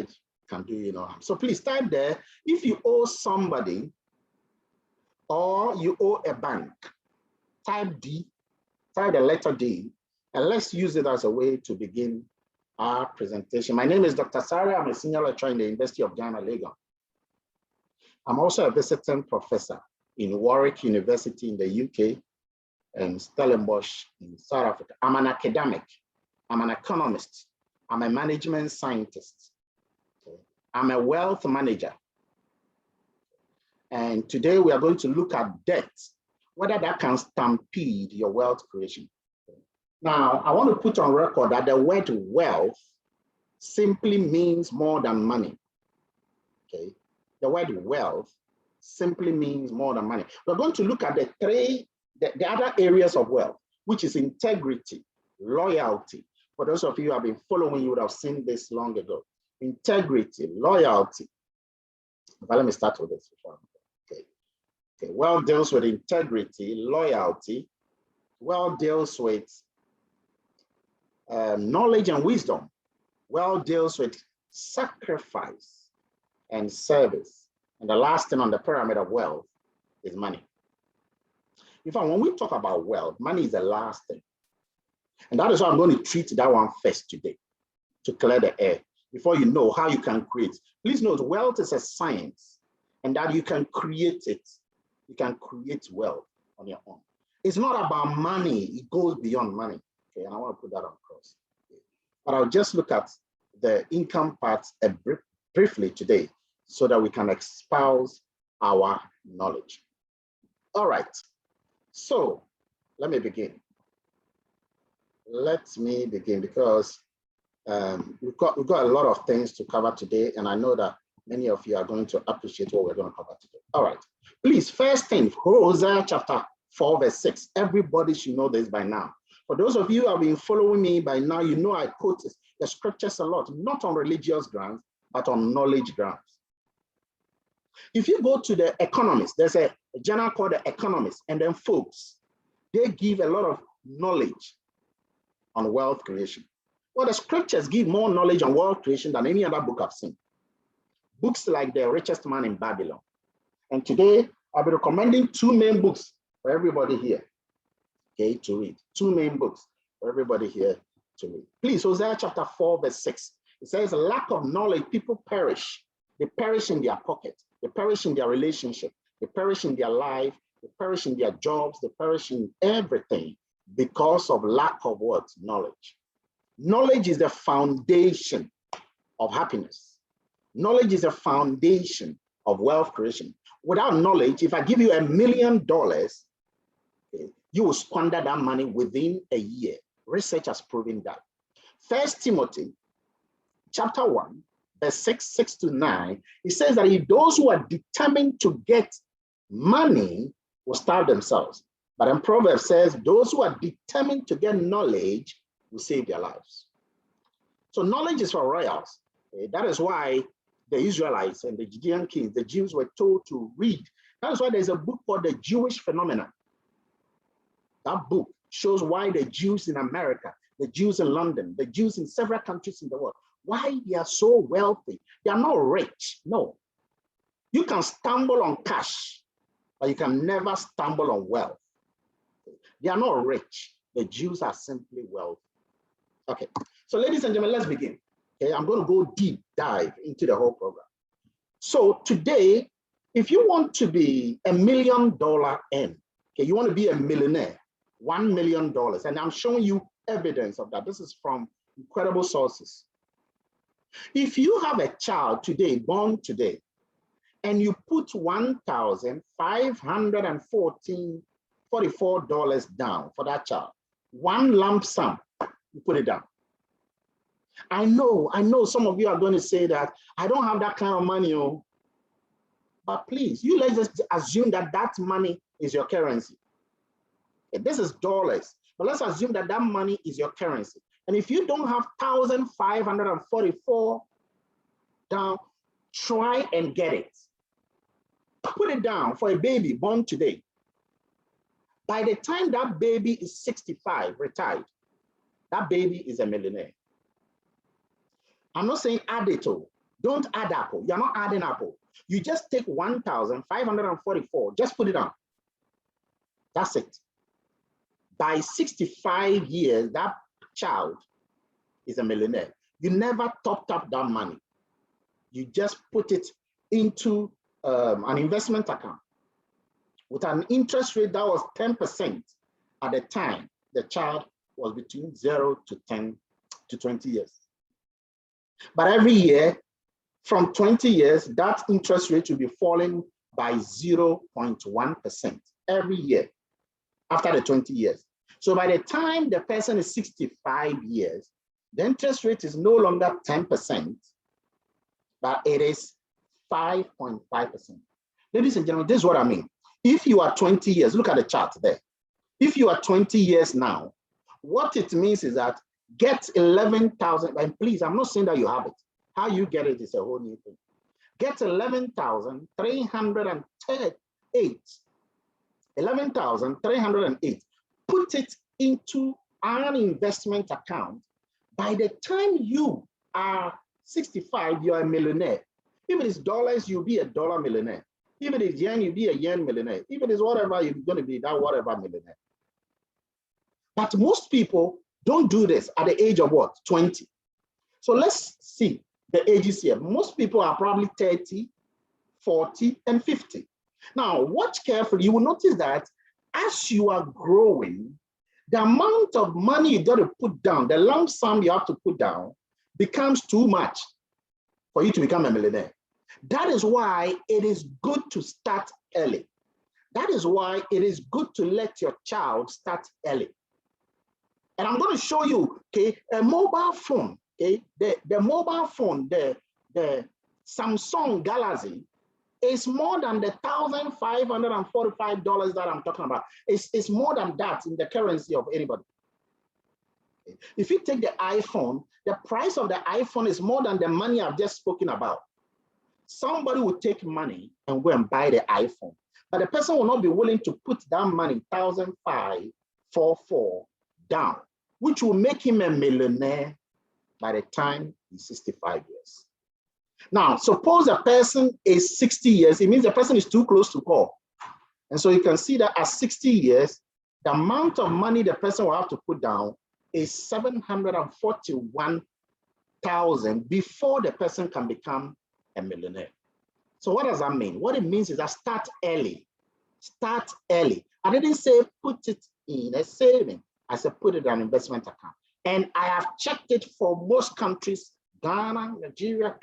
it can do you no harm. So please type there, if you owe somebody or you owe a bank, type D, type the letter D, and let's use it as a way to begin our presentation. My name is Dr. Sari. I'm a senior lecturer in the University of Ghana, Lagos. I'm also a visiting professor in Warwick University in the UK and Stellenbosch in South Africa. I'm an academic. I'm an economist. I'm a management scientist. I'm a wealth manager. And today we are going to look at debt, whether that can stampede your wealth creation. Now, I want to put on record that the word wealth simply means more than money. Okay, the word wealth simply means more than money. We're going to look at the other areas of wealth, which is integrity, loyalty. For those of you who have been following, you would have seen this long ago. Integrity, loyalty. But let me start with this before. Okay. Wealth deals with integrity, loyalty. Wealth deals with knowledge and wisdom. Wealth deals with sacrifice and service. And the last thing on the pyramid of wealth is money. In fact, when we talk about wealth, money is the last thing. And that is why I'm going to treat that one first today, to clear the air, before you know how you can create. Please note, wealth is a science, and that you can create it. You can create wealth on your own. It's not about money. It goes beyond money. Okay, and I want to put that across. Okay. But I'll just look at the income part briefly today so that we can espouse our knowledge. All right. So let me begin. Let me begin because we've got a lot of things to cover today, and I know that many of you are going to appreciate what we're going to cover today. All right. Please, first thing, Hosea chapter 4, verse 6. Everybody should know this by now. For those of you who have been following me by now, you know I quote the scriptures a lot, not on religious grounds, but on knowledge grounds. If you go to the Economist, there's a journal called The Economist, and then folks, they give a lot of knowledge on wealth creation. Well, the scriptures give more knowledge on wealth creation than any other book I've seen. Books like The Richest Man in Babylon. And today, I'll be recommending two main books for everybody here, okay, to read. Two main books for everybody here to read. Please, Hosea chapter 4, verse 6. It says, lack of knowledge, people perish. They perish in their pocket. They perish in their relationship. They perish in their life. They perish in their jobs. They perish in everything because of lack of what? Knowledge. Knowledge is the foundation of happiness. Knowledge is the foundation of wealth creation. Without knowledge, if I give you $1 million, okay, you will squander that money within a year. Research has proven that. 1 Timothy chapter 1, verse 6 to 9, it says that if those who are determined to get money will starve themselves. But in Proverbs says, those who are determined to get knowledge will save their lives. So knowledge is for royals. Okay? That is why the Israelites and the Judean kings, the Jews were told to read. That is why there's a book called The Jewish Phenomenon. That book shows why the Jews in America, the Jews in London, the Jews in several countries in the world, why they are so wealthy. They are not rich, no. You can stumble on cash, but you can never stumble on wealth. They are not rich. The Jews are simply wealthy. Okay, so ladies and gentlemen, let's begin. Okay, I'm going to go deep dive into the whole program. So today, if you want to be $1 million in, okay, you want to be a millionaire, $1 million, and I'm showing you evidence of that. This is from incredible sources. If you have a child today, born today, and you put $1,544 down for that child, one lump sum, you put it down. I know some of you are going to say that I don't have that kind of money, oh. But please, let's just assume that that money is your currency. This is dollars, but let's assume that that money is your currency. And if you don't have 1,544 down, try and get it. Put it down for a baby born today. By the time that baby is 65, retired, that baby is a millionaire. I'm not saying add it all, Don't add up. You're not adding up. You just take 1,544, just put it on. That's it. By 65 years, that child is a millionaire. You never topped up that money. You just put it into an investment account with an interest rate that was 10% at the time the child was between 0 to 10 to 20 years. But every year, from 20 years, that interest rate will be falling by 0.1% every year after the 20 years. So by the time the person is 65 years, the interest rate is no longer 10%, but it is 5.5%. Ladies and gentlemen, this is what I mean. If you are 20 years, look at the chart there. If you are 20 years now, what it means is that get 11,000, and please, I'm not saying that you have it. How you get it is a whole new thing. Get 11,308. 11,308. Put it into an investment account. By the time you are 65, you're a millionaire. If it is dollars, you'll be a dollar millionaire. If it is yen, you'll be a yen millionaire. If it is whatever, you're going to be that whatever millionaire. But most people don't do this at the age of what? 20. So let's see the ages here. Most people are probably 30, 40, and 50. Now, watch carefully. You will notice that as you are growing, the amount of money you got to put down, the lump sum you have to put down, becomes too much for you to become a millionaire. That is why it is good to start early. That is why it is good to let your child start early. And I'm going to show you, okay, a mobile phone, okay, the mobile phone, the Samsung Galaxy is more than the $1,545 that I'm talking about. It's more than that in the currency of anybody. If you take the iPhone, the price of the iPhone is more than the money I've just spoken about. Somebody will take money and go and buy the iPhone, but the person will not be willing to put that money, $1,544 down, which will make him a millionaire by the time he's 65 years. Now, suppose a person is 60 years, it means the person is too close to call. And so you can see that at 60 years, the amount of money the person will have to put down is $741,000 before the person can become a millionaire. So what does that mean? What it means is that start early. Start early. I didn't say put it in a saving. I said put it in an investment account. And I have checked it for most countries, Ghana, Nigeria,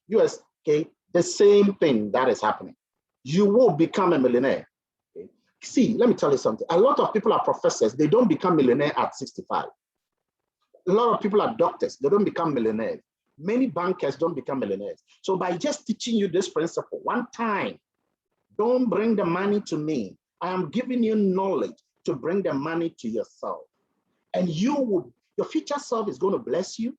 US, okay, the same thing that is happening. You will become a millionaire. Okay? See, let me tell you something. A lot of people are professors. They don't become millionaire at 65. A lot of people are doctors. They don't become millionaires. Many bankers don't become millionaires. So by just teaching you this principle one time, don't bring the money to me. I am giving you knowledge to bring the money to yourself. And your future self is going to bless you.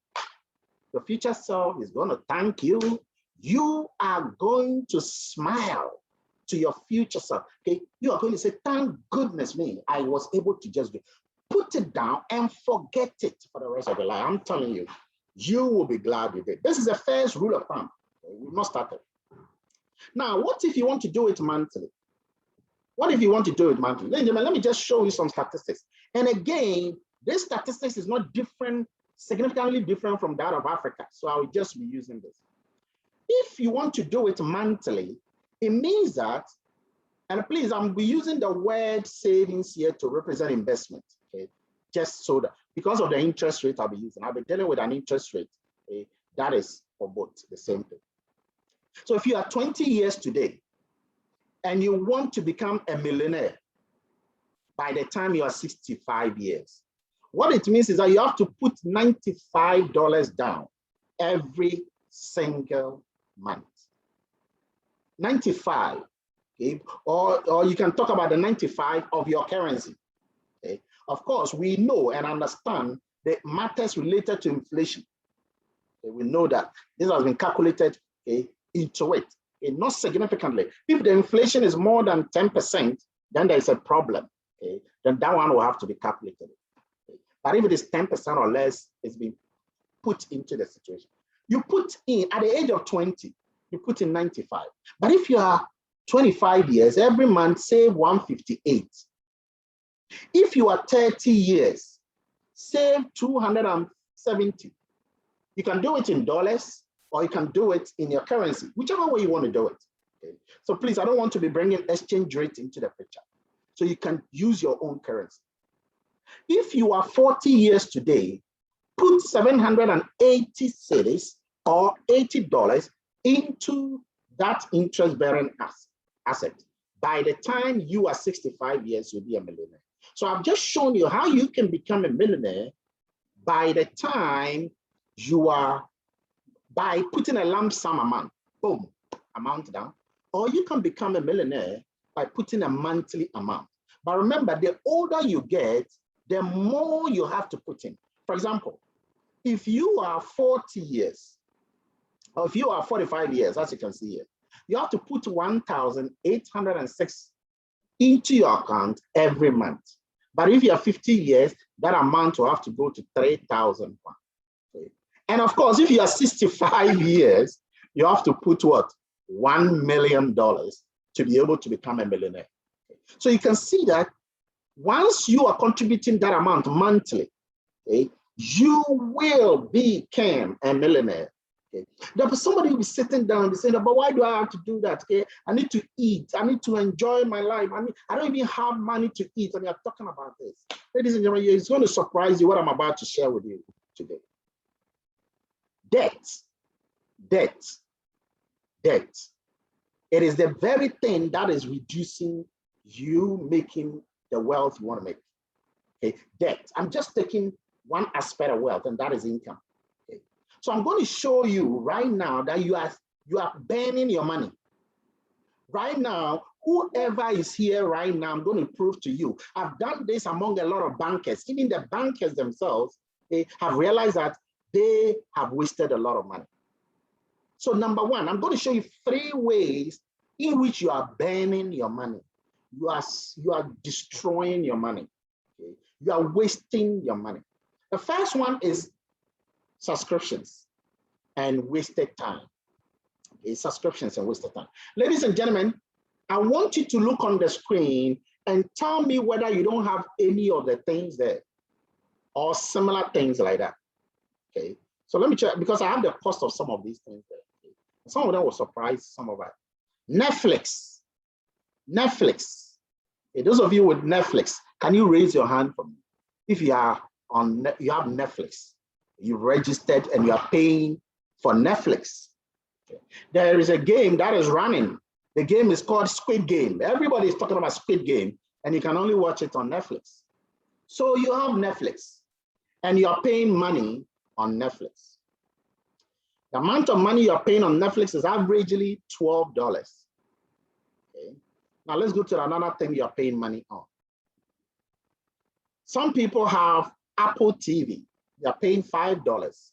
Your future self is going to thank you. You are going to smile to your future self. Okay, you are going to say, thank goodness me, I was able to just do it. Put it down and forget it for the rest of your life. I'm telling you, you will be glad you did. This is the first rule of thumb. We've not started. Now, what if you want to do it monthly? What if you want to do it monthly? Let me just show you some statistics. And again, this statistics is not different, significantly different from that of Africa. So I will just be using this. If you want to do it monthly, it means that, and please, I'm using the word savings here to represent investment. Okay, just so that because of the interest rate I'll be using, I'll be dealing with an interest rate. Okay, that is for both the same thing. So if you are 20 years today and you want to become a millionaire by the time you are 65 years, what it means is that you have to put $95 down every single month. 95, okay? Or you can talk about the 95 of your currency. Okay? Of course, we know and understand the matters related to inflation. Okay? We know that this has been calculated, okay, into it, okay? Not significantly. If the inflation is more than 10%, then there is a problem. Okay? Then that one will have to be calculated. Okay? But if it is 10% or less, it's been put into the situation. You put in, at the age of 20, you put in 95. But if you are 25 years, every month save 158. If you are 30 years, save 270. You can do it in dollars, or you can do it in your currency, whichever way you want to do it. Okay? So please, I don't want to be bringing exchange rate into the picture. So you can use your own currency. If you are 40 years today, put 780 cedis or $80 into that interest-bearing asset. By the time you are 65 years, you'll be a millionaire. So I've just shown you how you can become a millionaire by the time you are, by putting a lump sum amount, boom, amount down, or you can become a millionaire by putting a monthly amount. But remember, the older you get, the more you have to put in. For example, if you are 40 years, or if you are 45 years, as you can see here, you have to put 1,806 into your account every month. But if you are 50 years, that amount will have to go to 3,000. Okay. And of course, if you are 65 years, you have to put what? $1 million to be able to become a millionaire. Okay. So you can see that once you are contributing that amount monthly, okay, you will become a millionaire. Okay. But somebody will be sitting down and saying, but why do I have to do that? Okay, I need to eat. I need to enjoy my life. I don't even have money to eat. And you're talking about this. Ladies and gentlemen, it's going to surprise you what I'm about to share with you today. Debt. It is the very thing that is reducing you making the wealth you want to make. Okay, debt. I'm just taking one aspect of wealth, and that is income. Okay. So I'm going to show you right now that you are burning your money. Right now, whoever is here right now, I'm going to prove to you. I've done this among a lot of bankers. Even the bankers themselves, they have realized that they have wasted a lot of money. So number one, I'm going to show you 3 ways in which you are burning your money. You are destroying your money. Okay? You are wasting your money. The first one is subscriptions and wasted time. Okay? Subscriptions and wasted time. Ladies and gentlemen, I want you to look on the screen and tell me whether you don't have any of the things there or similar things like that. Okay, so let me check, because I have the cost of some of these things there. Okay? Some of them will surprise some of us. Netflix. Okay, those of you with Netflix, can you raise your hand for me? If you are on, you have Netflix, you registered and you are paying for Netflix. Okay. There is a game that is running. The game is called Squid Game. Everybody is talking about Squid Game, and you can only watch it on Netflix. So you have Netflix, and you are paying money on Netflix. The amount of money you're paying on Netflix is averagely $12. Okay. Now let's go to another thing you're paying money on. Some people have Apple TV. They're paying $5.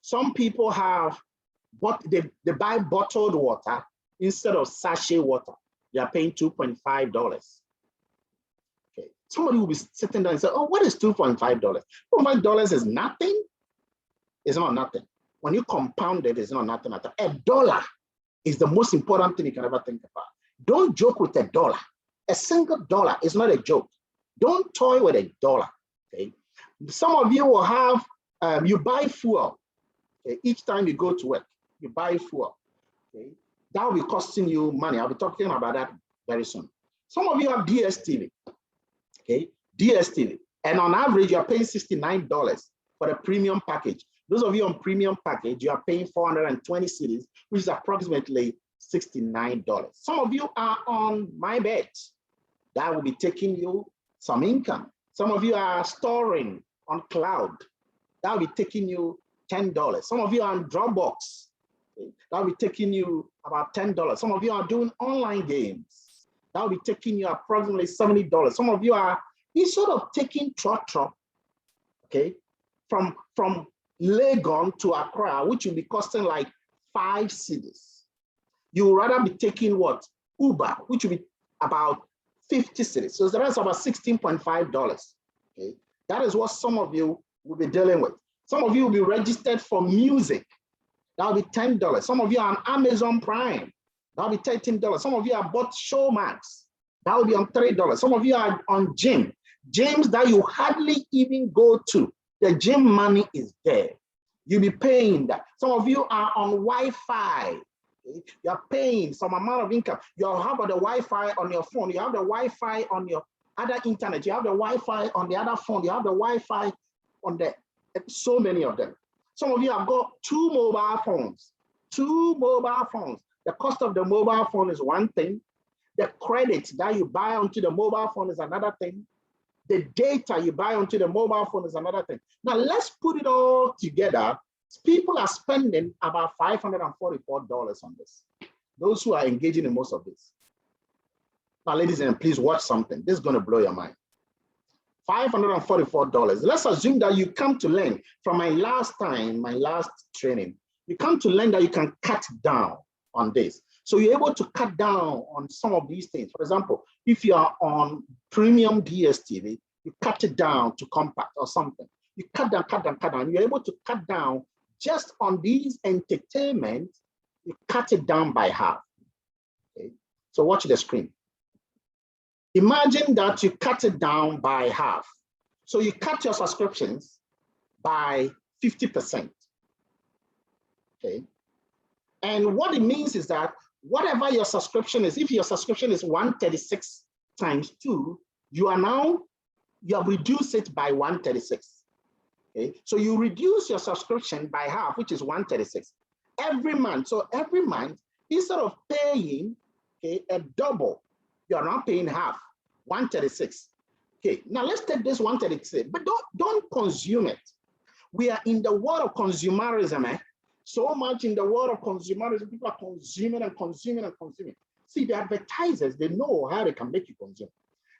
Some people have, they buy bottled water instead of sachet water. They are paying $2.5. Okay. Somebody will be sitting there and say, oh, what is $2.5? $2.5 is nothing. It's not nothing. When you compound it, it's not nothing at all. $1 is the most important thing you can ever think about. Don't joke with $1. A single dollar is not a joke. Don't toy with $1. Okay? Some of you will have, you buy fuel. Okay? Each time you go to work, you buy fuel. Okay? That will be costing you money. I'll be talking about that very soon. Some of you have DSTV. Okay? DSTV. And on average, you're paying $69 for the premium package. Those of you on premium package, you are paying 420 cedis, which is approximately $69. Some of you are on My Bet. That will be taking you some income. Some of you are storing on cloud. That will be taking you $10. Some of you are on Dropbox. Okay. That will be taking you about $10. Some of you are doing online games. That will be taking you approximately $70. Some of you are sort of taking trotro, okay, from Legon to Accra, which will be costing like 5 cedis. You would rather be taking what? Uber, which will be about 50 cedis. So that's about $16.5. Okay, that is what some of you will be dealing with. Some of you will be registered for music. That'll be $10. Some of you are on Amazon Prime. That'll be $13. Some of you have bought Showmax. That will be on $3. Some of you are on gyms that you hardly even go to. The gym money is there. You'll be paying that. Some of you are on Wi-Fi. You're paying some amount of income. You have the Wi-Fi on your phone. You have the Wi-Fi on your other internet. You have the Wi-Fi on the other phone. You have the Wi-Fi on so many of them. Some of you have got 2 mobile phones. 2 mobile phones. The cost of the mobile phone is one thing. The credit that you buy onto the mobile phone is another thing. The data you buy onto the mobile phone is another thing. Now let's put it all together. People are spending about $544 on this. Those who are engaging in most of this. Now, ladies and gentlemen, please watch something. This is going to blow your mind. $544. Let's assume that you come to learn from my last training. You come to learn that you can cut down on this. So you're able to cut down on some of these things. For example, if you are on premium DSTV, you cut it down to compact or something. You cut down. You're able to cut down just on these entertainment, you cut it down by half. Okay? So watch the screen. Imagine that you cut it down by half. So you cut your subscriptions by 50%. Okay. And what it means is that whatever your subscription is, if your subscription is 136 times 2, you have reduced it by 136. Okay. So you reduce your subscription by half, which is 136 every month. So every month, instead of paying a double, you are now paying half, 136. Okay, now let's take this 136, but don't consume it. We are in the world of consumerism. So much in the world of consumerism, people are consuming and consuming and consuming. See, the advertisers, they know how they can make you consume.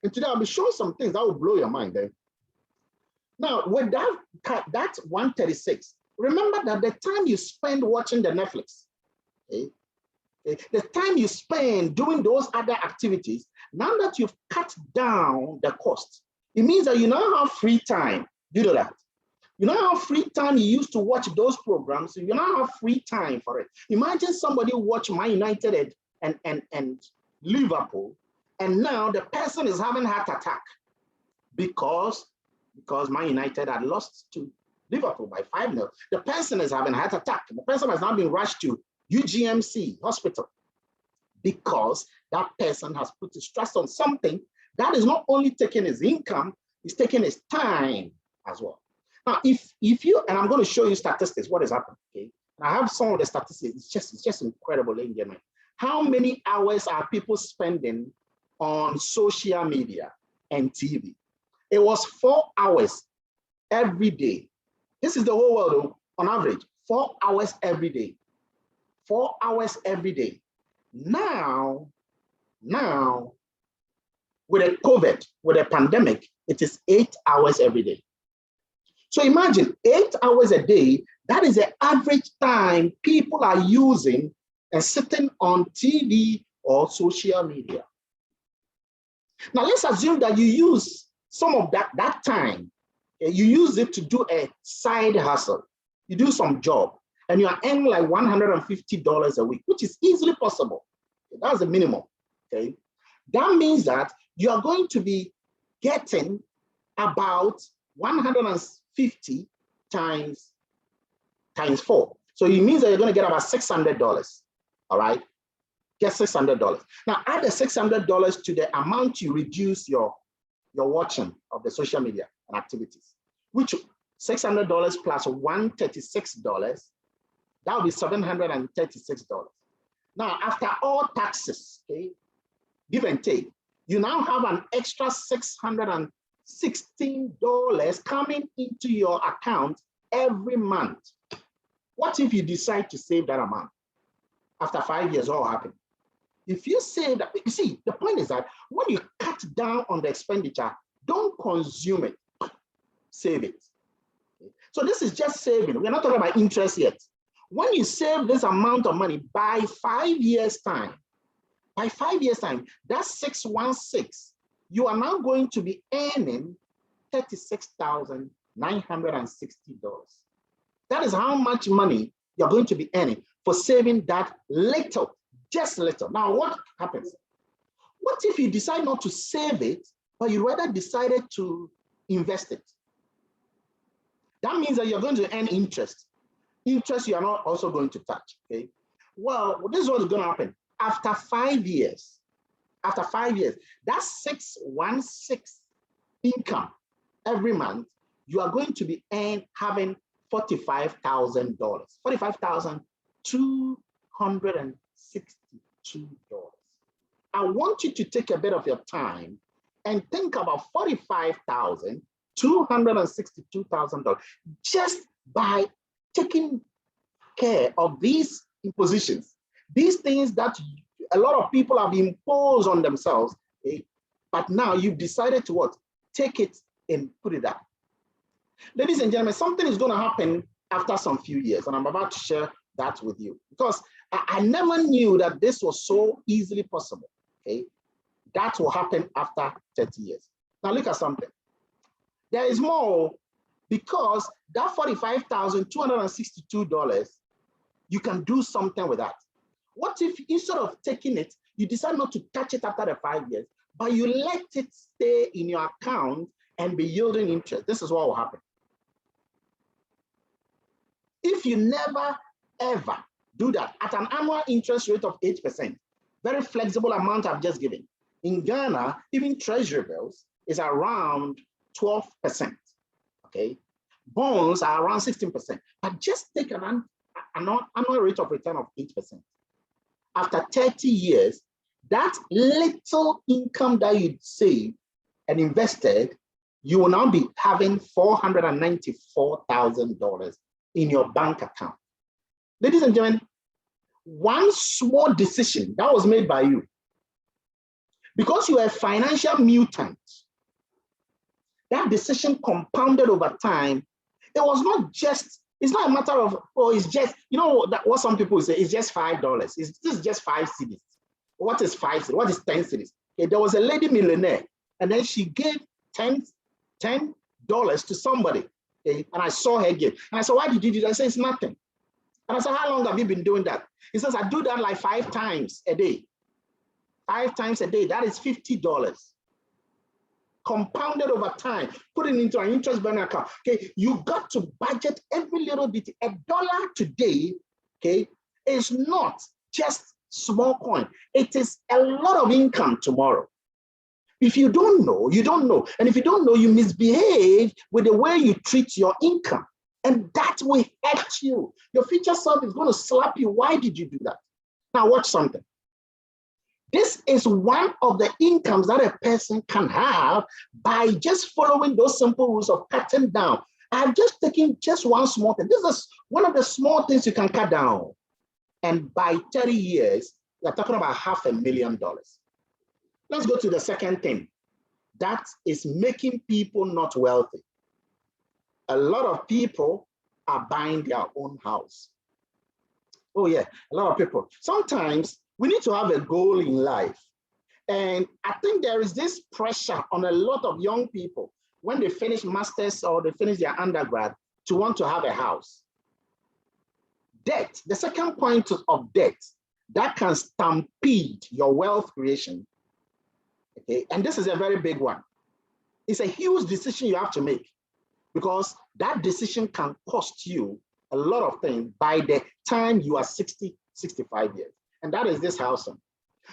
And today I'll be showing some things that will blow your mind. Now, with that 136, remember that the time you spend watching the Netflix, the time you spend doing those other activities, now that you've cut down the cost, it means that you now have free time. You know that. You now have free time you used to watch those programs, so you now have free time for it. Imagine somebody watch Man United and Liverpool, and now the person is having heart attack because Man United had lost to Liverpool by 5-0. The person is having a heart attack. The person has now been rushed to UGMC hospital because that person has put his trust on something that is not only taking his income, it's taking his time as well. Now, if you, and I'm going to show you statistics, what is happening, okay? And I have some of the statistics, it's just incredible, ladies and gentlemen. How many hours are people spending on social media and TV? It was 4 hours every day. This is the whole world, on average, 4 hours every day. 4 hours every day. Now, with a COVID, with a pandemic, it is 8 hours every day. So imagine 8 hours a day, that is the average time people are using and sitting on TV or social media. Now let's assume that you use some of that time, you use it to do a side hustle. You do some job and you are earning like $150 a week, which is easily possible. That's the minimum, okay? That means that you are going to be getting about 150 times 4. So it means that you're going to get about $600, all right? Get $600. Now add the $600 to the amount you reduce your watching of the social media and activities, which $600 plus $136, that will be $736. Now, after all taxes, okay, give and take, you now have an extra $616 coming into your account every month. What if you decide to save that amount? After 5 years, what will happen? If you save that, you see, the point is that when you cut down on the expenditure, don't consume it, save it. Okay? So this is just saving. We're not talking about interest yet. When you save this amount of money by 5 years' time, that's 616, you are now going to be earning $36,960. That is how much money you're going to be earning for saving that little, just little. Now, what happens? What if you decide not to save it, but you rather decided to invest it? That means that you're going to earn interest. Interest you are not also going to touch, okay? Well, this is what is going to happen. After 5 years, that 616 income every month, you are going to be having $45,000, $45,262. I want you to take a bit of your time and think about $45,262,000 just by taking care of these impositions, these things that a lot of people have imposed on themselves, but now you've decided to what? Take it and put it up. Ladies and gentlemen, something is going to happen after some few years, and I'm about to share that with you because I never knew that this was so easily possible. Okay, that will happen after 30 years. Now look at something. There is more because that $45,262, you can do something with that. What if instead of taking it, you decide not to touch it after the 5 years, but you let it stay in your account and be yielding interest? This is what will happen. If you never, ever do that at an annual interest rate of 8%, very flexible amount I've just given. In Ghana, even treasury bills is around 12%, okay? Bonds are around 16%, but just take an annual rate of return of 8%. After 30 years, that little income that you saved and invested, you will now be having $494,000 in your bank account. Ladies and gentlemen, one small decision that was made by you, because you are a financial mutant, that decision compounded over time. It was not just, it's not a matter of, oh, it's just, you know, that what some people say, it's just $5. This is just 5 cedis. What is 5 cedis? What is 10 cedis? Okay, there was a lady millionaire, and then she gave $10 to somebody. Okay, and I saw her give. And I said, why did you do that? I said, it's nothing. And I said, how long have you been doing that? He says, I do that like 5 times a day. 5 times a day, that is $50. Compounded over time, put it into an interest-bearing account. Okay, you got to budget every little bit. $1 today, okay, is not just small coin. It is a lot of income tomorrow. If you don't know, you don't know. And if you don't know, you misbehave with the way you treat your income. And that will hurt you. Your future self is going to slap you. Why did you do that? Now watch something. This is one of the incomes that a person can have by just following those simple rules of cutting down. I've just taken just one small thing. This is one of the small things you can cut down. And by 30 years, we're talking about $500,000. Let's go to the second thing. That is making people not wealthy. A lot of people are buying their own house. Oh yeah, a lot of people. Sometimes we need to have a goal in life. And I think there is this pressure on a lot of young people when they finish masters or they finish their undergrad to want to have a house. Debt, the second point of debt, that can stampede your wealth creation. Okay, and this is a very big one. It's a huge decision you have to make because that decision can cost you a lot of things by the time you are 60, 65 years. And that is this house.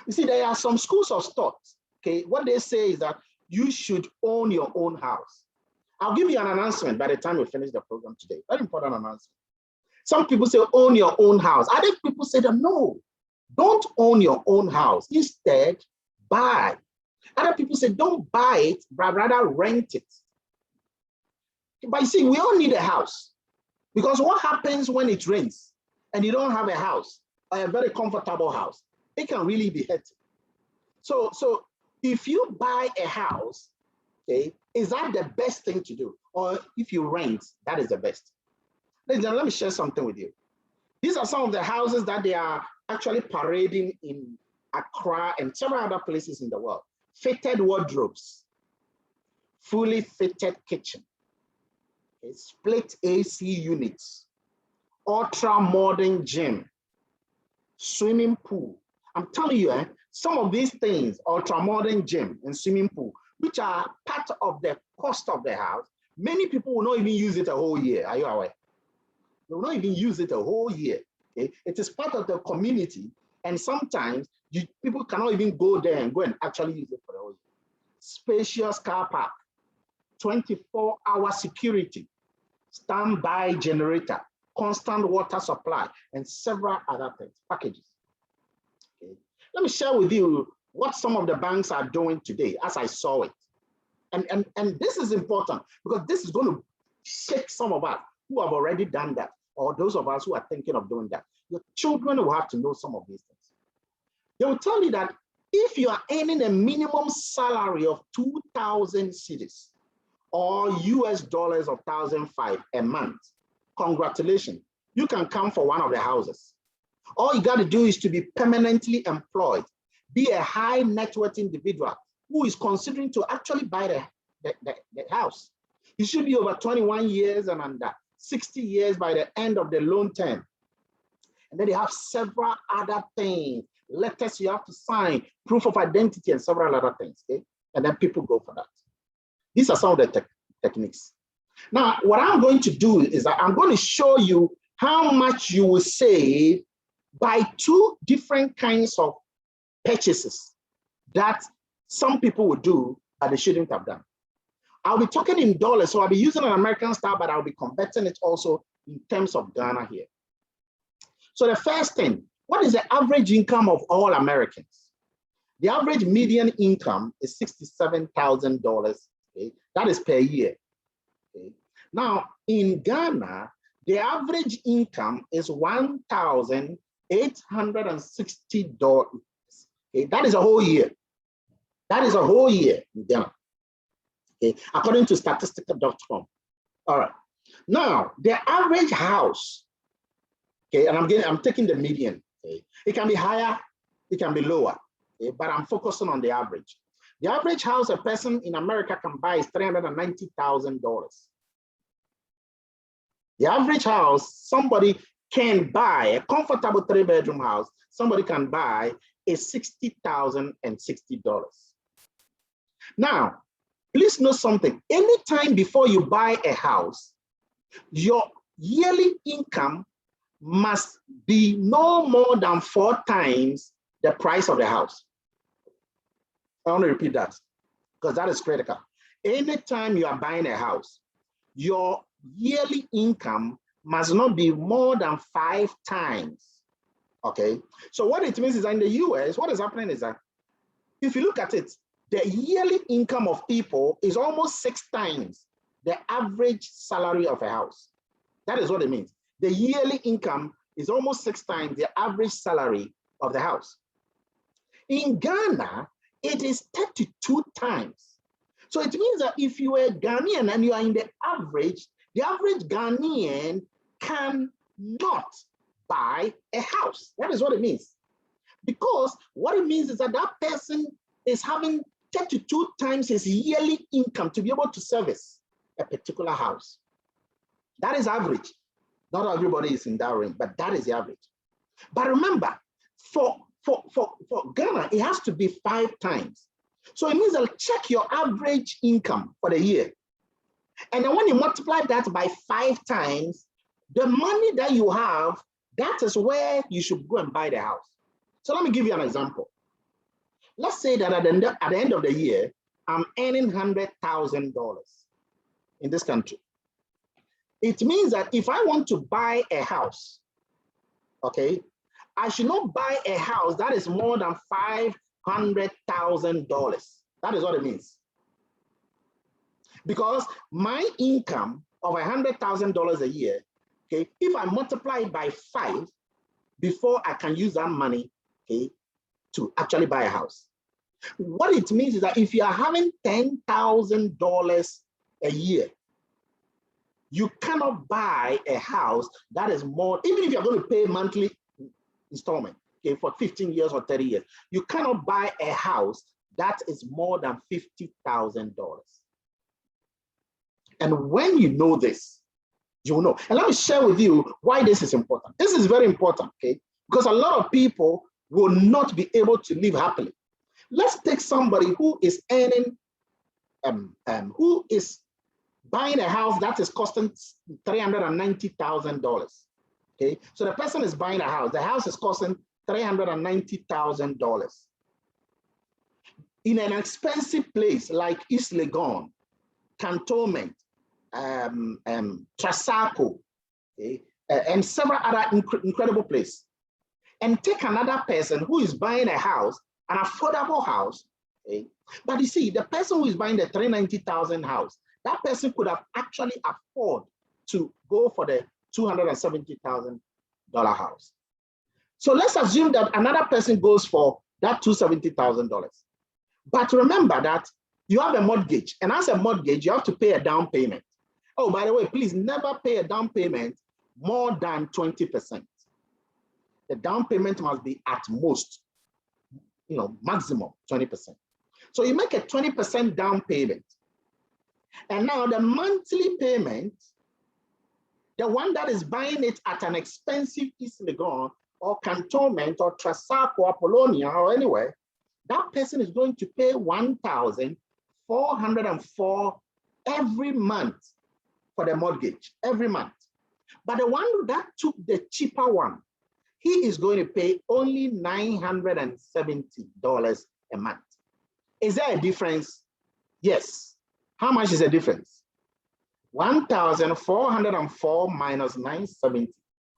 You see, there are some schools of thought. Okay, what they say is that you should own your own house. I'll give you an announcement by the time we finish the program today. Very important announcement. Some people say own your own house. Other people say that no, don't own your own house. Instead, buy. Other people say don't buy it, but rather rent it. But you see, we all need a house because what happens when it rains and you don't have a house? A very comfortable house, it can really be hurting. So if you buy a house, okay, is that the best thing to do? Or if you rent, that is the best. Ladies and gentlemen, let me share something with you. These are some of the houses that they are actually parading in Accra and several other places in the world. Fitted wardrobes, fully fitted kitchen, okay, split AC units, ultra modern gym, swimming pool. I'm telling you, some of these things, ultra modern gym and swimming pool, which are part of the cost of the house, many people will not even use it a whole year. Are you aware? They will not even use it a whole year. Okay? It is part of the community, and sometimes people cannot even go there and go and actually use it for the whole year. Spacious car park, 24-hour security, standby generator, constant water supply, and several other things, packages. Okay. Let me share with you what some of the banks are doing today as I saw it. And this is important because this is going to shake some of us who have already done that, or those of us who are thinking of doing that. Your children will have to know some of these things. They will tell you that if you are earning a minimum salary of 2,000 cedis or US dollars of 1,005 a month, congratulations, you can come for one of the houses. All you got to do is to be permanently employed, be a high net worth individual who is considering to actually buy the house. You should be over 21 years and under 60 years by the end of the loan term. And then they have several other things, letters you have to sign, proof of identity, and several other things. Okay? And then people go for that. These are some of the techniques. Now, what I'm going to do is that I'm going to show you how much you will save by two different kinds of purchases that some people will do, but they shouldn't have done. I'll be talking in dollars, so I'll be using an American style, but I'll be converting it also in terms of Ghana here. So the first thing, what is the average income of all Americans? The average median income is $67,000. Okay? That is per year. Okay? Now, in Ghana, the average income is $1,860. Okay? That is a whole year. That is a whole year in Ghana. Okay? According to statistical.com. All right. Now, the average house, okay, and I'm taking the median. Okay? It can be higher, it can be lower, okay? But I'm focusing on the average. The average house a person in America can buy is $390,000. The average house somebody can buy, a comfortable 3-bedroom house, somebody can buy is $60,060. Now, please know something. Anytime before you buy a house, your yearly income must be no more than 4 times the price of the house. I want to repeat that because that is critical. Anytime you are buying a house, your yearly income must not be more than 5 times. Okay. So what it means is that in the US, what is happening is that if you look at it, the yearly income of people is almost 6 times the average salary of a house. That is what it means. The yearly income is almost 6 times the average salary of the house. In Ghana, it is 32 times. So it means that if you are Ghanaian and you are in the average Ghanaian cannot buy a house. That is what it means. Because what it means is that that person is having 32 times his yearly income to be able to service a particular house. That is average. Not everybody is in that range, but that is the average. But remember, for Ghana, it has to be 5 times. So it means that check your average income for the year. And then when you multiply that by 5 times, the money that you have, that is where you should go and buy the house. So let me give you an example. Let's say that at the end of the year, I'm earning $100,000 in this country. It means that if I want to buy a house, okay, I should not buy a house that is more than $500,000. That is what it means. Because my income of $100,000 a year, okay, if I multiply it by 5 before I can use that money, okay, to actually buy a house. What it means is that if you are having $10,000 a year, you cannot buy a house that is more, even if you're going to pay monthly installment, okay, for 15 years or 30 years, you cannot buy a house that is more than $50,000. And when you know this, You will know. And let me share with you why this is important. This is very important, okay? Because a lot of people will not be able to live happily. Let's take somebody who is earning, who is buying a house that is costing $390,000. Okay, so the person is buying a house. The house is costing $390,000 in an expensive place like East Legon, Cantonment, Trasaco, okay, and several other incredible places. And take another person who is buying a house, an affordable house, okay? But you see, the person who is buying the $390,000 house, that person could have actually afford to go for the $270,000 house. So let's assume that another person goes for that $270,000. But remember that you have a mortgage, and as a mortgage, you have to pay a down payment. Oh, by the way, please never pay a down payment more than 20%. The down payment must be at most, maximum 20%. So you make a 20% down payment. And now the monthly payment, the one that is buying it at an expensive East Legon or Cantonment or Trasaco or Apollonia or anywhere, that person is going to pay $1,404 every month for the mortgage, every month. But the one that took the cheaper one, he is going to pay only $970 a month. Is there a difference? Yes. How much is the difference? 1,404 minus 970.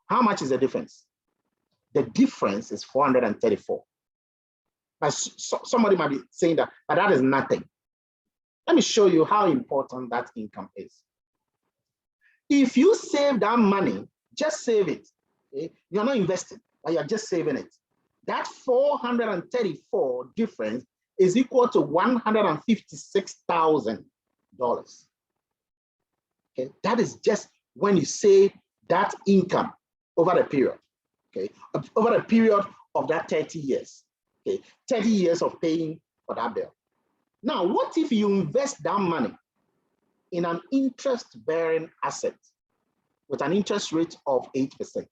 How much is the difference? The difference is 434. But somebody might be saying that, but that is nothing. Let me show you how important that income is. If you save that money, just save it. Okay? You're not investing, but you're just saving it. That 434 difference is equal to $156,000. Okay, that is just when you save that income over a period. Okay, over a period of that 30 years. Okay, 30 years of paying for that bill. Now, what if you invest that money in an interest-bearing asset with an interest rate of 8%?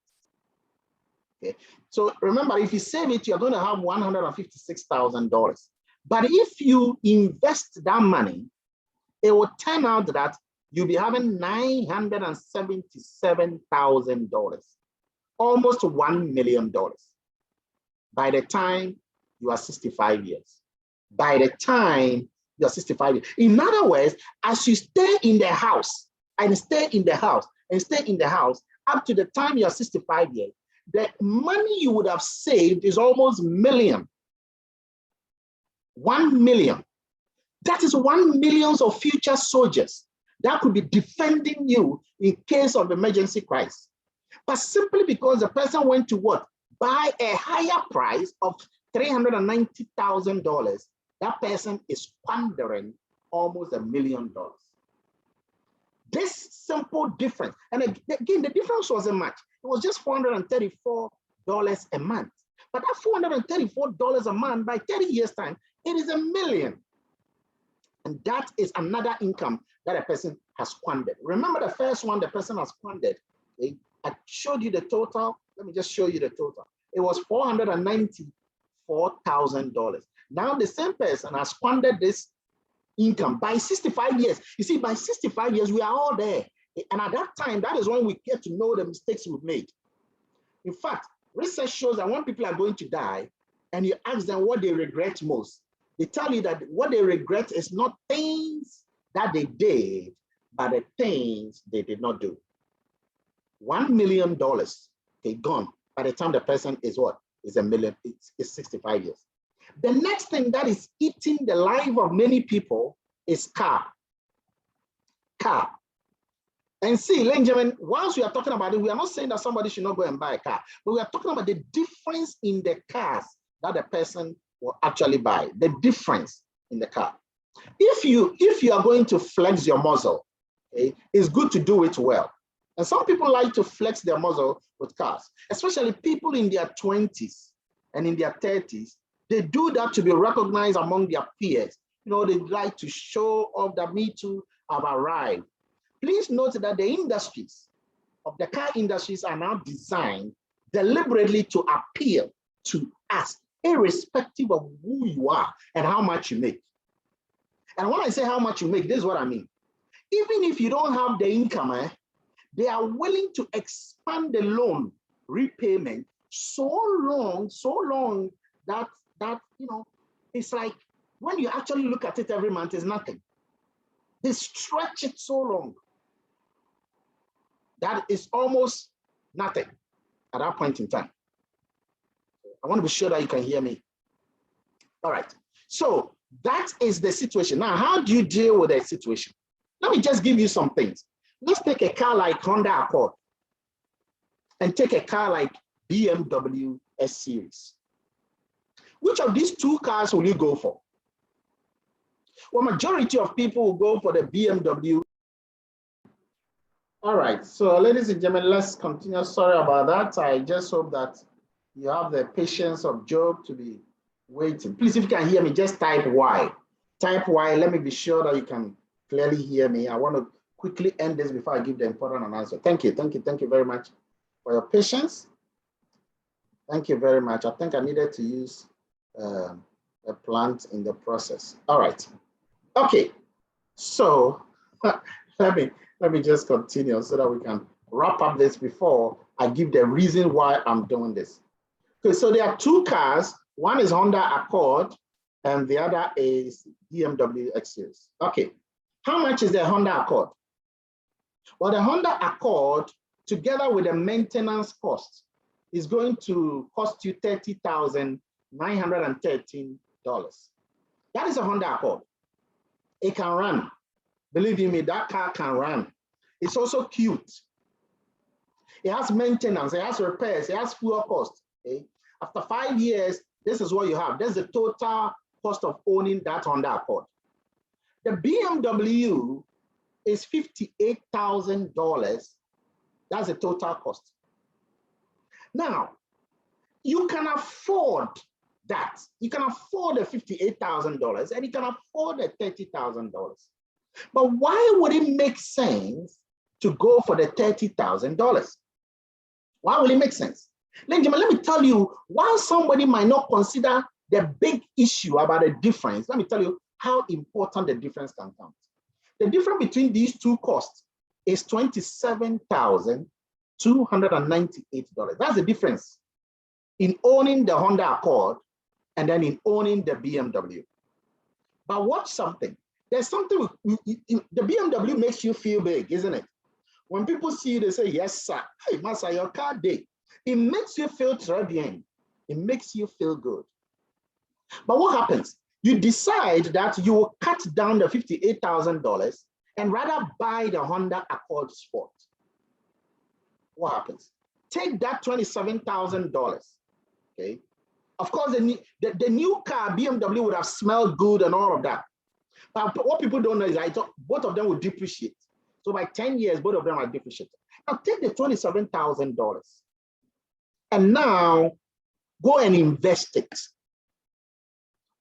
Okay, so remember, if you save it, you're going to have $156,000. But if you invest that money, it will turn out that you'll be having $977,000, almost $1 million by the time you are 65 years. By the time you're 65 years. In other words, as you stay in the house and stay in the house and stay in the house up to the time you're 65 years, the money you would have saved is almost $1 million. 1 million. That is 1 million of future soldiers that could be defending you in case of emergency crisis. But simply because the person went to what? Buy a higher price of $390,000, that person is squandering almost $1 million. This simple difference, and again, the difference wasn't much. It was just $434 a month. But that $434 a month, by 30 years' time, it is $1 million. And that is another income that a person has squandered. Remember the first one the person has squandered. I showed you the total. Let me just show you the total. It was $494,000. Now the same person has squandered this income by 65 years. You see, by 65 years, we are all there. And at that time, that is when we get to know the mistakes we've made. In fact, research shows that when people are going to die and you ask them what they regret most, they tell you that what they regret is not things that they did, but the things they did not do. $1 million, okay, gone by the time the person is what? Is $1 million, it's 65 years. The next thing that is eating the life of many people is car. Car. And see, ladies and gentlemen, whilst we are talking about it, we are not saying that somebody should not go and buy a car, but we are talking about the difference in the cars that the person will actually buy, the difference in the car. If you are going to flex your muscle, okay, it's good to do it well. And some people like to flex their muscle with cars, especially people in their 20s and in their 30s. They do that to be recognized among their peers. You know, they like to show off that me too have arrived. Please note that the industries of the car industries are now designed deliberately to appeal to us, irrespective of who you are and how much you make. And when I say how much you make, this is what I mean. Even if you don't have the income, they are willing to expand the loan repayment so long that it's like when you actually look at it every month, it's nothing. They stretch it so long that is almost nothing at that point in time. I want to be sure that you can hear me. All right. So that is the situation. Now, how do you deal with a situation? Let me just give you some things. Let's take a car like Honda Accord and take a car like BMW S Series. Which of these two cars will you go for? Well, majority of people will go for the BMW. All right, so ladies and gentlemen, let's continue. Sorry about that. I just hope that you have the patience of Job to be waiting. Please, if you can hear me, just type Y. Type Y. Let me be sure that you can clearly hear me. I want to quickly end this before I give the important answer. Thank you very much for your patience. Thank you very much. I think I needed to use a plant in the process. All right. Okay. So let me just continue so that we can wrap up this before I give the reason why I'm doing this. Okay, so there are two cars. One is Honda Accord and the other is BMW X Series. Okay, how much is the Honda Accord? Well, the Honda Accord, together with the maintenance cost, is going to cost you $30,913. That is a Honda Accord. It can run. Believe you me, that car can run. It's also cute. It has maintenance, it has repairs, it has fuel cost. Okay? After 5 years, this is what you have. That's the total cost of owning that Honda Accord. The BMW is $58,000. That's the total cost. Now, you can afford that. You can afford the $58,000 and you can afford the $30,000. But why would it make sense to go for the $30,000? Why will it make sense? Let me tell you why somebody might not consider the big issue about the difference. Let me tell you how important the difference can count. The difference between these two costs is $27,298. That's the difference in owning the Honda Accord and then in owning the BMW. But watch something. There's something, the BMW makes you feel big, isn't it? When people see you, they say, yes, sir. Hey, master, your car day. It makes you feel très bien. It makes you feel good. But what happens? You decide that you will cut down the $58,000 and rather buy the Honda Accord Sport. What happens? Take that $27,000, okay? Of course, the new car, BMW, would have smelled good and all of that. But what people don't know is that both of them will depreciate. So by 10 years, both of them are depreciated. Now take the $27,000 and now go and invest it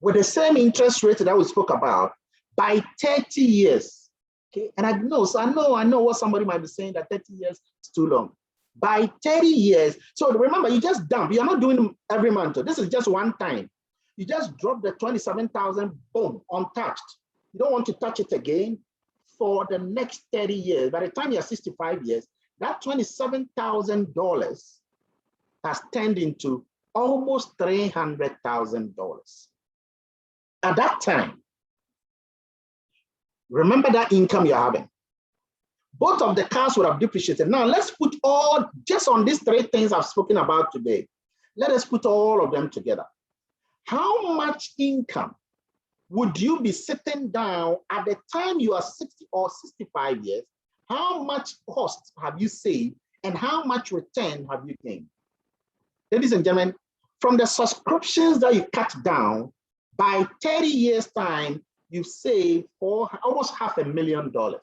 with the same interest rate that we spoke about by 30 years. Okay, and I know what somebody might be saying, that 30 years is too long. By 30 years, so remember, you just dump. You're not doing them every month. This is just one time. You just drop the 27,000, boom, untouched. You don't want to touch it again for the next 30 years. By the time you're 65 years, that $27,000 has turned into almost $300,000. At that time, remember that income you're having. Both of the cars would have depreciated. Now let's put all, just on these three things I've spoken about today, let us put all of them together. How much income would you be sitting down at the time you are 60 or 65 years? How much cost have you saved and how much return have you gained? Ladies and gentlemen, from the subscriptions that you cut down, by 30 years time, you save for almost $500,000.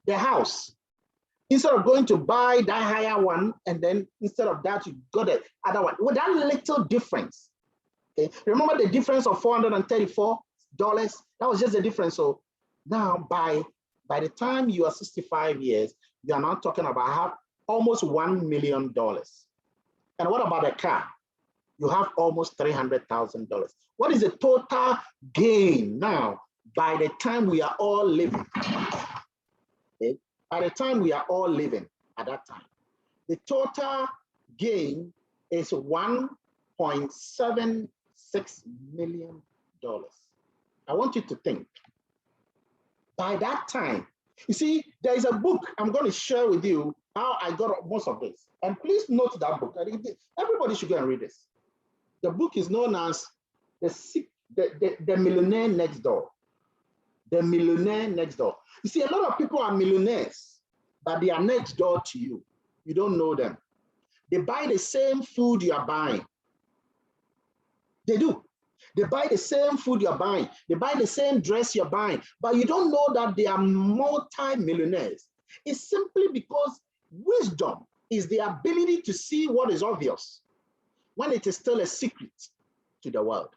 The house, instead of going to buy that higher one, and then instead of that, you got the other one. With that little difference, okay? Remember the difference of $434? That was just the difference. So now by the time you are 65 years, You are now talking about have almost $1 million. And what about a car? You have almost $300,000. What is the total gain now by the time we are all living? Okay? By the time we are all living at that time, the total gain is $1.76 million. I want you to think. By that time, you see, there is a book I'm going to share with you how I got most of this. And please note that book. Everybody should go and read this. The book is known as The Millionaire Next Door. The Millionaire Next Door. You see, a lot of people are millionaires, but they are next door to you. You don't know them. They buy the same food you are buying. They do. They buy the same food you're buying. They buy the same dress you're buying, but you don't know that they are multi-millionaires. It's simply because wisdom is the ability to see what is obvious when it is still a secret to the world.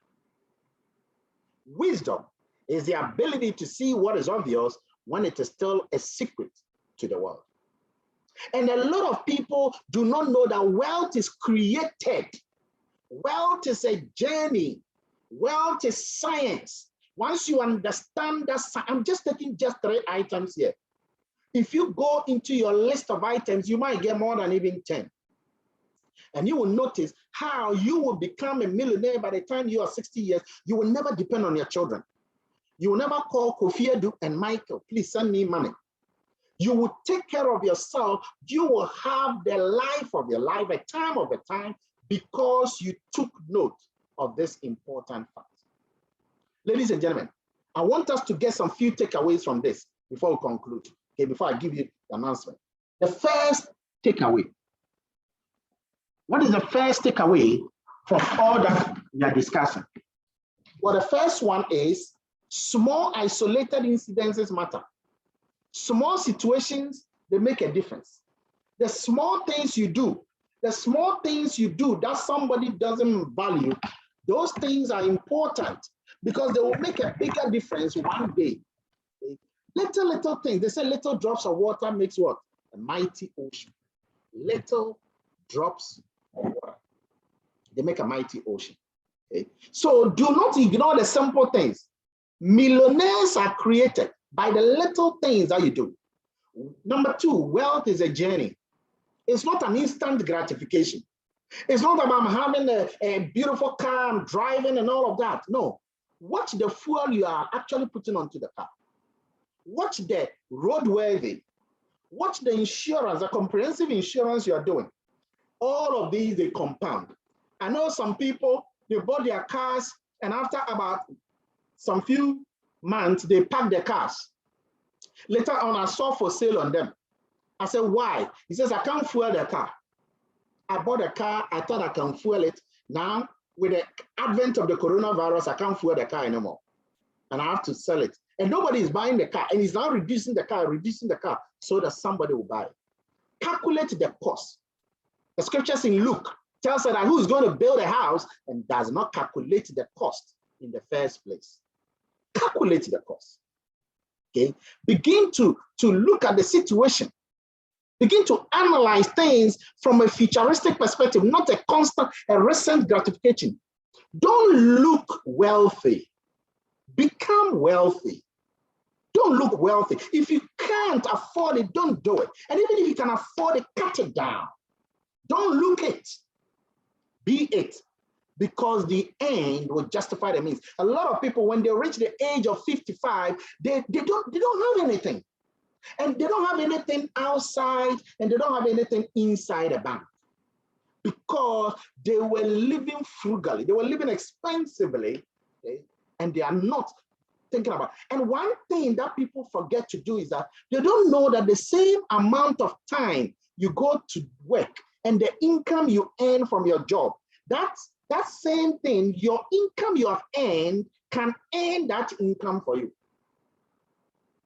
Wisdom is the ability to see what is obvious when it is still a secret to the world. And a lot of people do not know that wealth is created. Wealth is a journey. Wealth is science. Once you understand that, I'm just taking just 3 items here. If you go into your list of items, you might get more than even 10. And you will notice how you will become a millionaire by the time you are 60 years. You will never depend on your children. You will never call Kofi Edu and Michael, please send me money. You will take care of yourself. You will have the life of your life, a time of a time, because you took note of this important fact. Ladies and gentlemen, I want us to get some few takeaways from this before we conclude, okay, before I give you the announcement. The first takeaway. What is the first takeaway from all that we are discussing? Well, the first one is small isolated incidences matter. Small situations, they make a difference. The small things you do that somebody doesn't value, those things are important because they will make a bigger difference one day. Little things, they say little drops of water makes what? A mighty ocean. Little drops of water, they make a mighty ocean. Okay? So do not ignore the simple things. Millionaires are created by the little things that you do. Number 2, wealth is a journey. It's not an instant gratification. It's not about having a beautiful car and driving and all of that. No. Watch the fuel you are actually putting onto the car. Watch the roadworthy. Watch the insurance, the comprehensive insurance you are doing. All of these, they compound. I know some people, they bought their cars and after about some few months, they packed their cars. Later on, I saw for sale on them. I said, why? He says, I can't fuel the car. I bought a car, I thought I can fuel it. Now, with the advent of the coronavirus, I can't fuel the car anymore. And I have to sell it. And nobody is buying the car. And he's now reducing the car so that somebody will buy it. Calculate the cost. The scriptures in Luke tells us that who's going to build a house and does not calculate the cost in the first place. Calculate the cost. Okay? Begin to look at the situation. Begin to analyze things from a futuristic perspective, not a recent gratification. Don't look wealthy. Become wealthy. Don't look wealthy. If you can't afford it, don't do it. And even if you can afford it, cut it down. Don't look it. Be it. Because the end will justify the means. A lot of people, when they reach the age of 55, they don't have anything. And they don't have anything outside, and they don't have anything inside a bank. Because they were living frugally, they were living expensively, okay? And they are not thinking about. And one thing that people forget to do is that they don't know that the same amount of time you go to work and the income you earn from your job, that same thing, your income you have earned can earn that income for you.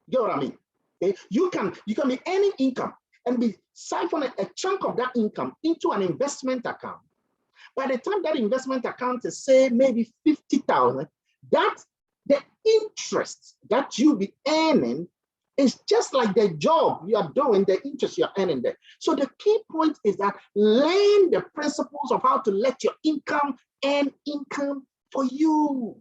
You know what I mean? Okay? You can be earning income and be siphoning a chunk of that income into an investment account. By the time that investment account is, say, maybe 50,000, that's the interest that you'll be earning It's just like the job you are doing, the interest you're earning there. So the key point is that learn the principles of how to let your income earn income for you.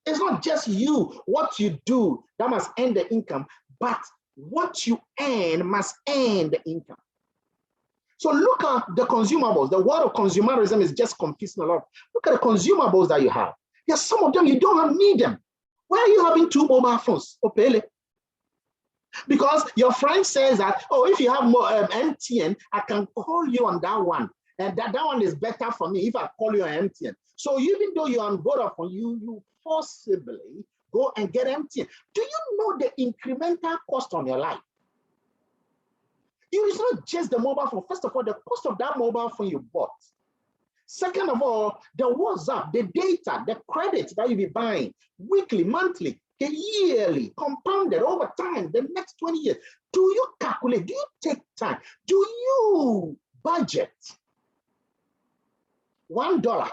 It's not just you, what you do that must earn the income, but what you earn must earn the income. So look at the consumables. The word of consumerism is just confusing a lot. Look at the consumables that you have. There's some of them you don't need them. Why are you having 2 mobile phones? Opele? Because your friend says that, oh, if you have more MTN, I can call you on that one. And that one is better for me if I call you on MTN. So even though you're on Vodafone, you forcibly go and get MTN. Do you know the incremental cost on your life? It's not just the mobile phone. First of all, the cost of that mobile phone you bought. Second of all, the WhatsApp, the data, the credits that you'll be buying weekly, monthly, yearly, compounded over time, the next 20 years. Do you calculate? Do you take time? Do you budget? $1.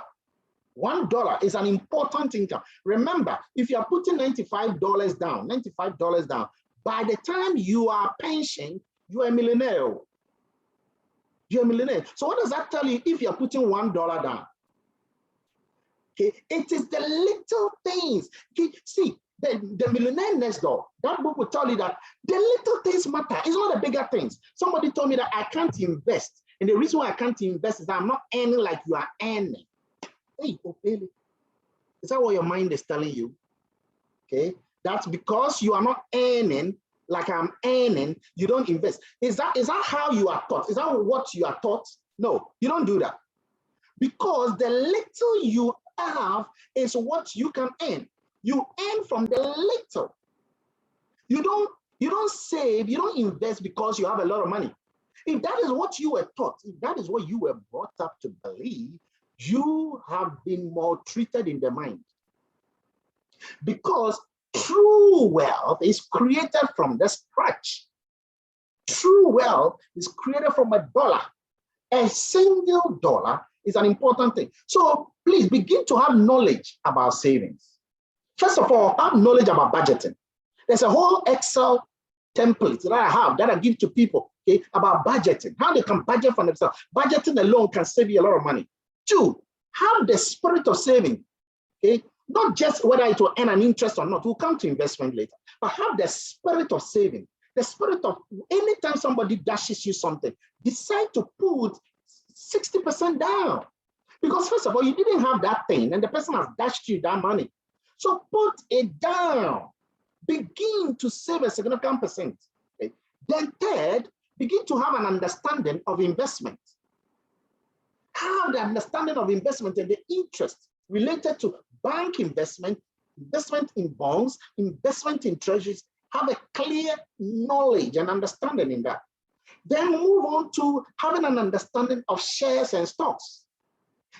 $1 is an important income. Remember, if you are putting $95 down, by the time you are pensioned, you are a millionaire. You're a millionaire. So what does that tell you if you're putting $1 down? Okay, it is the little things. Okay, see, the Millionaire Next Door, that book will tell you that the little things matter. It's not the bigger things. Somebody told me that I can't invest. And the reason why I can't invest is that I'm not earning like you are earning. Hey, Opele, is that what your mind is telling you? Okay, that's because you are not earning like I'm earning, you don't invest. Is that how you are taught? Is that what you are taught? No, you don't do that. Because the little you have is what you can earn. You earn from the little. You don't save, you don't invest because you have a lot of money. If that is what you were taught, if that is what you were brought up to believe, you have been maltreated in the mind. Because true wealth is created from the scratch. True wealth is created from $1. A single dollar is an important thing. So please begin to have knowledge about savings. First of all, have knowledge about budgeting. There's a whole Excel template that I have that I give to people, okay, about budgeting, how they can budget for themselves. Budgeting alone can save you a lot of money. 2, have the spirit of saving, okay? Not just whether it will earn an interest or not, we'll come to investment later, but have the spirit of saving, the spirit of anytime somebody dashes you something, decide to put 60% down. Because first of all, you didn't have that thing and the person has dashed you that money. So put it down. Begin to save a significant percent. Okay? Then third, begin to have an understanding of investment. Have the understanding of investment and the interest related to bank investment, investment in bonds, investment in treasuries. Have a clear knowledge and understanding in that. Then move on to having an understanding of shares and stocks.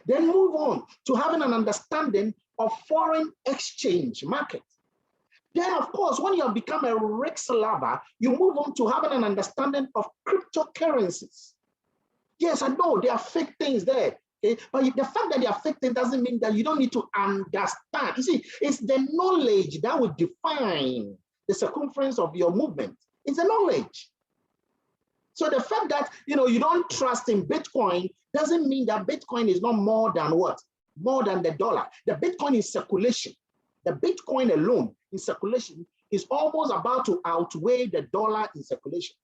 Then move on to having an understanding of foreign exchange market. Then, of course, when you have become a risk lover, you move on to having an understanding of cryptocurrencies. Yes, I know there are fake things there. Okay? But the fact that they are fake things doesn't mean that you don't need to understand. You see, it's the knowledge that will define the circumference of your movement. It's the knowledge. So the fact that you don't trust in Bitcoin doesn't mean that Bitcoin is not more than what? More than the dollar. The Bitcoin is circulation. The Bitcoin alone in circulation is almost about to outweigh the dollar in circulation.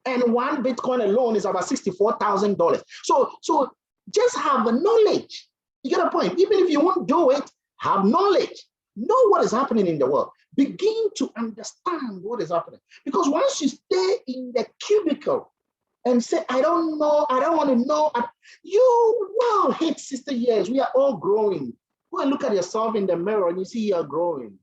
And one Bitcoin alone is about $64,000. So just have a knowledge. You get a point. Even if you won't do it, have knowledge. Know what is happening in the world. Begin to understand what is happening. Because once you stay in the cubicle and say, I don't know, I don't want to know, you will hit 60 years. We are all growing. Go and look at yourself in the mirror and you see you're growing.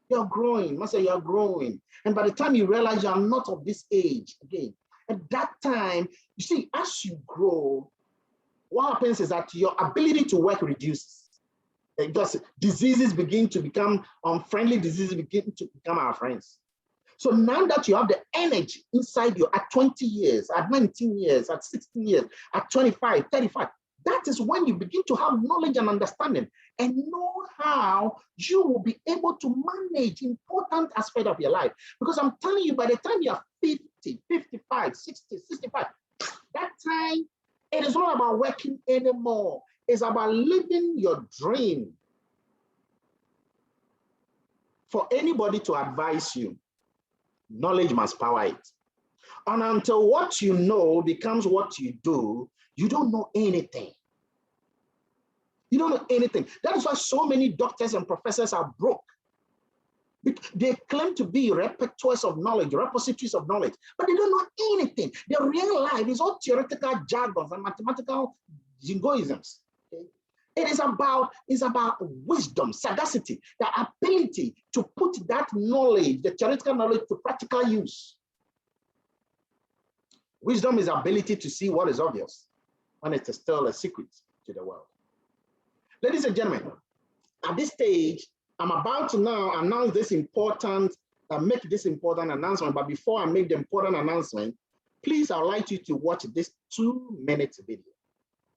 You're growing. Master, you're growing. And by the time you realize you're not of this age again, at that time, you see, as you grow, what happens is that your ability to work reduces. Because diseases begin to become unfriendly, diseases begin to become our friends. So now that you have the energy inside you at 20 years, at 19 years, at 16 years, at 25, 35, That is when you begin to have knowledge and understanding and know how you will be able to manage important aspects of your life. Because I'm telling you, by the time you are 50, 55, 60, 65, that time, it is not about working anymore. It's about living your dream. For anybody to advise you, knowledge must power it. And until what you know becomes what you do, you don't know anything. You don't know anything. That is why so many doctors and professors are broke. They claim to be repertoires of knowledge, repositories of knowledge, but they don't know anything. Their real life is all theoretical jargons and mathematical jingoisms. Okay? It is about wisdom, sagacity, the ability to put that knowledge, the theoretical knowledge, to practical use. Wisdom is the ability to see what is obvious when it is still a secret to the world. Ladies and gentlemen, at this stage, I'm about to now announce this important, make this important announcement. But before I make the important announcement, please, I'd like you to watch this 2-minute video.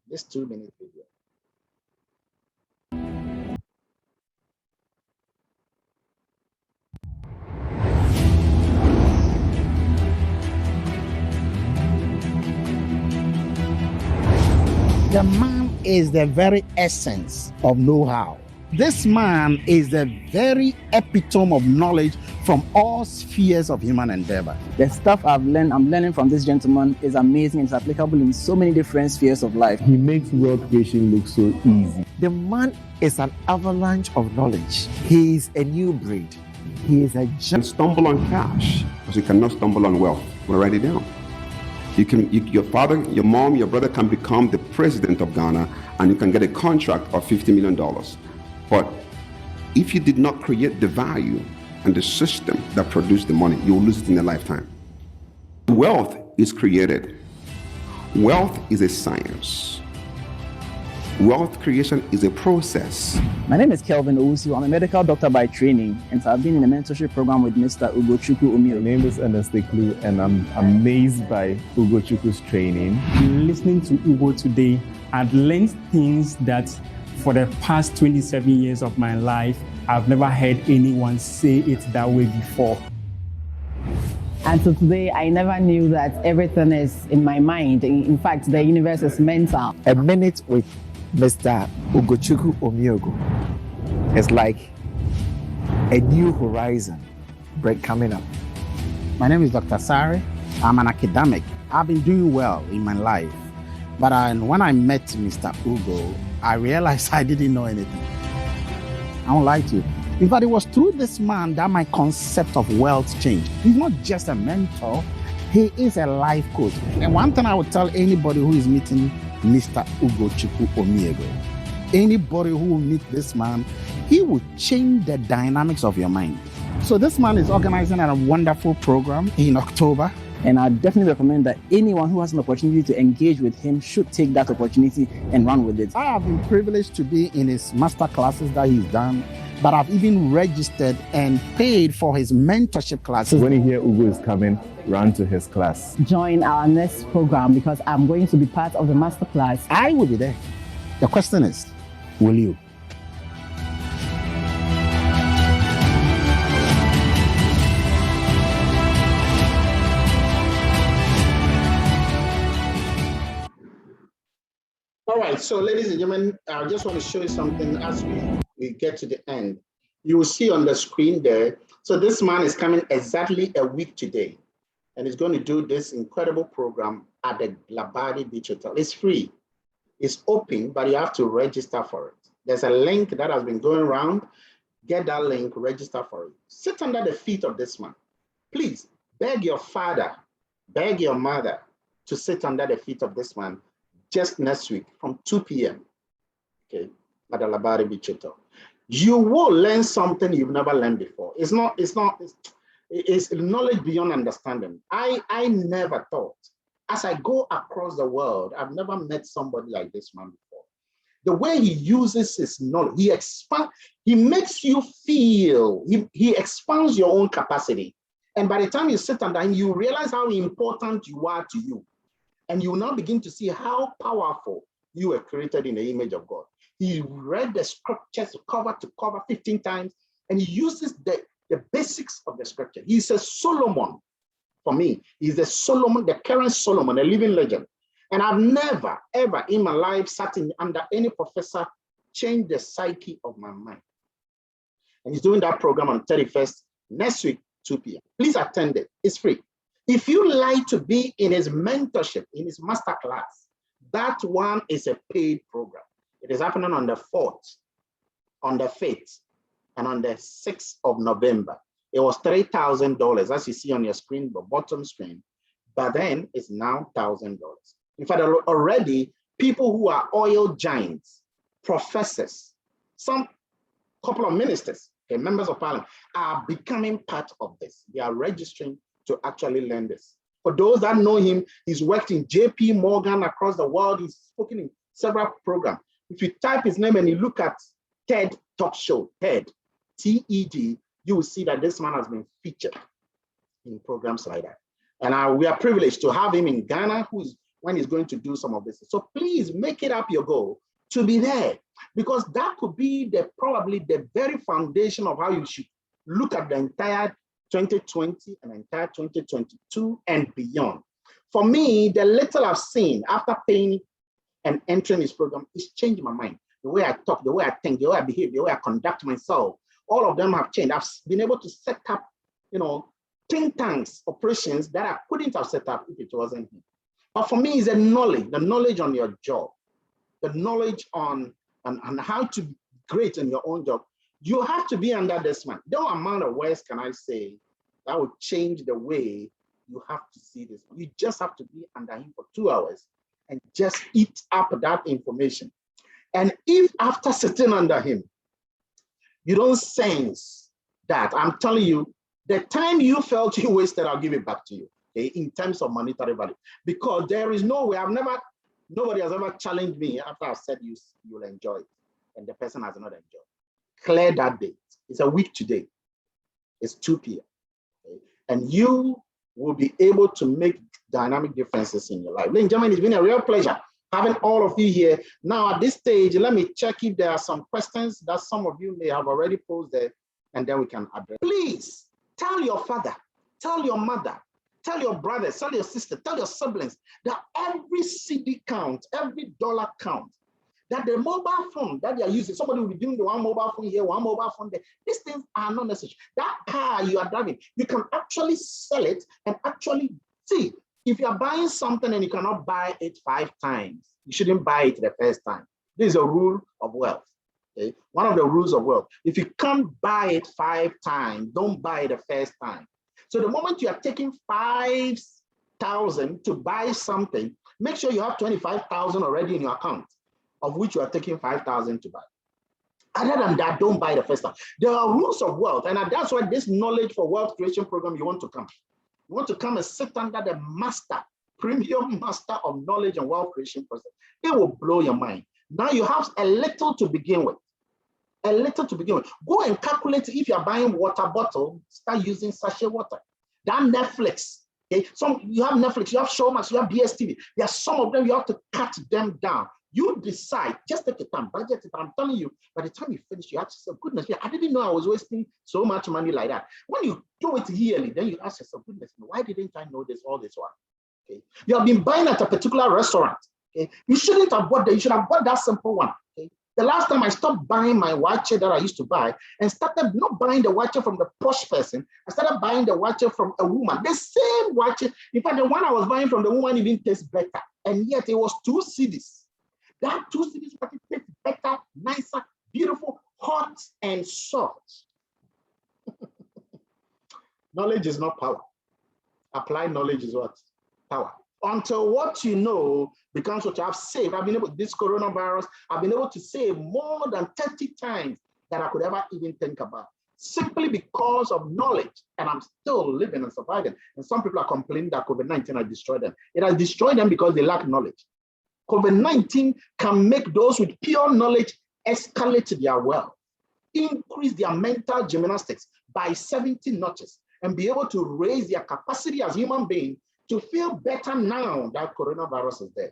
This 2-minute video. The man is the very essence of know-how. This man is the very epitome of knowledge from all spheres of human endeavor. The stuff I'm learning from this gentleman is amazing. It's applicable in so many different spheres of life. He makes wealth creation look so easy. The man is an avalanche of knowledge. He is a new breed. He is a stumble on cash, because you cannot stumble on wealth. We'll write it down. Your father, your mom, your brother can become the president of Ghana, and you can get a contract of $50 million. But if you did not create the value and the system that produced the money, you will lose it in a lifetime. Wealth is created. Wealth is a science. Wealth creation is a process. My name is Kelvin Owusu. I'm a medical doctor by training, and so I've been in a mentorship program with Mr. Ugochukwu Omio. My name is Ernest Eklu, and I'm amazed by Ugochukwu's training. Listening to Ugo today, I've learned things that for the past 27 years of my life, I've never heard anyone say it that way before. And so today, I never knew that everything is in my mind. In fact, the universe is mental. A minute with Mr. Ugochukwu Omiogo is like a new horizon coming up. My name is Dr. Sari. I'm an academic. I've been doing well in my life. But when I met Mr. Ugo, I realized I didn't know anything. I won't lie to you. In fact, it was through this man that my concept of wealth changed. He's not just a mentor, he is a life coach. And one thing I would tell anybody who is meeting Mr. Ugochukwu Omiogo, anybody who will meet this man, he will change the dynamics of your mind. So this man is organizing a wonderful program in October. And I definitely recommend that anyone who has an opportunity to engage with him should take that opportunity and run with it. I have been privileged to be in his master classes that he's done, but I've even registered and paid for his mentorship classes. When you hear Ugo is coming, run to his class. Join our next program because I'm going to be part of the master class. I will be there. The question is, will you? All right, so ladies and gentlemen, I just want to show you something as we get to the end. You will see on the screen there. So this man is coming exactly a week today, and he's going to do this incredible program at the Labadi Beach Hotel. It's free. It's open, but you have to register for it. There's a link that has been going around. Get that link, register for it. Sit under the feet of this man. Please beg your father, beg your mother to sit under the feet of this man just next week from 2 p.m. Okay, at the Labadi Beach Hotel. You will learn something you've never learned before. It's knowledge beyond understanding. I never thought, as I go across the world, I've never met somebody like this man before. The way he uses his knowledge, he makes you feel, he expands your own capacity. And by the time you sit under him, you realize how important you are to you. And you will now begin to see how powerful You were created in the image of God. He read the scriptures cover to cover 15 times, and he uses the basics of the scripture. He's a Solomon for me. He's the Solomon, the current Solomon, a living legend. And I've never, ever in my life sat under any professor, changed the psyche of my mind. And he's doing that program on 31st, next week, 2 p.m. Please attend it. It's free. If you like to be in his mentorship, in his master class, that one is a paid program. It is happening on the 4th, on the 5th, and on the 6th of November. It was $3,000, as you see on your screen, the bottom screen, but then it's now $1,000. In fact, already people who are oil giants, professors, some couple of ministers, okay, members of parliament, are becoming part of this. They are registering to actually learn this. For those that know him, he's worked in JP Morgan across the world. He's spoken in several programs. If you type his name and you look at TED Talk Show, TED, T-E-D, you will see that this man has been featured in programs like that. And we are privileged to have him in Ghana, when he's going to do some of this. So please make it up your goal to be there, because that could be probably the very foundation of how you should look at the entire 2020 and entire 2022 and beyond. For me, the little I've seen after paying and entering this program is changing my mind. The way I talk, the way I think, the way I behave, the way I conduct myself, all of them have changed. I've been able to set up, think tanks, operations that I couldn't have set up if it wasn't him. But for me, it's the knowledge on your job, the knowledge on how to be great in your own job. You have to be under this man. No amount of words can I say that would change the way you have to see this. You just have to be under him for 2 hours and just eat up that information. And if after sitting under him, you don't sense that, I'm telling you, the time you felt you wasted, I'll give it back to you, okay, in terms of monetary value. Because there is no way, nobody has ever challenged me after I've said you'll enjoy it, and the person has not enjoyed it. Clear that date. It's a week today. It's 2 p.m. Okay? And you will be able to make dynamic differences in your life. Ladies and gentlemen, it's been a real pleasure having all of you here. Now, at this stage, let me check if there are some questions that some of you may have already posed there, and then we can address. Please tell your father, tell your mother, tell your brothers, tell your sister, tell your siblings that every CD count, every dollar count, that the mobile phone that they are using, somebody will be doing the one mobile phone here, one mobile phone there. These things are not necessary. That car you are driving, you can actually sell it and actually see. If you are buying something and you cannot buy it 5 times, you shouldn't buy it the first time. This is a rule of wealth. Okay? One of the rules of wealth. If you can't buy it 5 times, don't buy it the first time. So the moment you are taking 5,000 to buy something, make sure you have 25,000 already in your account, of which you are taking 5,000 to buy. Other than that, don't buy the first time. There are rules of wealth, and that's why this knowledge for wealth creation program, you want to come. You want to come and sit under the master, premium master of knowledge and wealth creation process. It will blow your mind. Now you have a little to begin with. A little to begin with. Go and calculate if you're buying water bottle, start using sachet water. That Netflix, okay? You have Netflix, you have Showmax, you have DSTV. There are some of them, you have to cut them down. You decide, just take your time, budget it. I'm telling you, by the time you finish, you have to say, goodness me, I didn't know I was wasting so much money like that. When you do it yearly, then you ask yourself, goodness me, why didn't I know this all this while? Okay. You have been buying at a particular restaurant. Okay. You shouldn't have bought that. You should have bought that simple one. Okay. The last time I stopped buying my watch that I used to buy and started not buying the watch from the posh person, I started buying the watch from a woman. The same watch. In fact, the one I was buying from the woman even tastes better. And yet it was 2 CDs. That 2 CDs tastes better, nicer, beautiful, hot, and soft. Knowledge is not power. Applied knowledge is what? Power. Until what you know becomes what you have saved. I've been able, this coronavirus, I've been able to save more than 30 times that I could ever even think about. Simply because of knowledge. And I'm still living and surviving. And some people are complaining that COVID-19 has destroyed them. It has destroyed them because they lack knowledge. COVID-19 can make those with pure knowledge escalate their wealth, increase their mental gymnastics by 70 notches, and be able to raise their capacity as human beings to feel better now that coronavirus is there.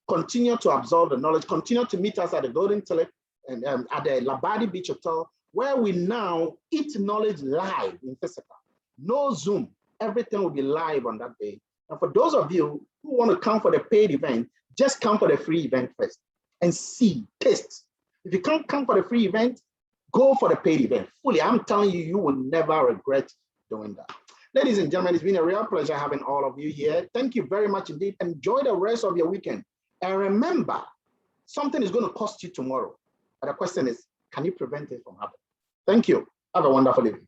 continue to absorb the knowledge, continue to meet us at the Golden Tulip and at the Labadi Beach Hotel, where we now eat knowledge live in physical. No Zoom, everything will be live on that day. And for those of you who want to come for the paid event, just come for the free event first and see, taste. If you can't come for the free event, go for the paid event fully. I'm telling you, you will never regret doing that. Ladies and gentlemen, it's been a real pleasure having all of you here. Thank you very much indeed. Enjoy the rest of your weekend. And remember, something is going to cost you tomorrow. But the question is, can you prevent it from happening? Thank you. Have a wonderful evening.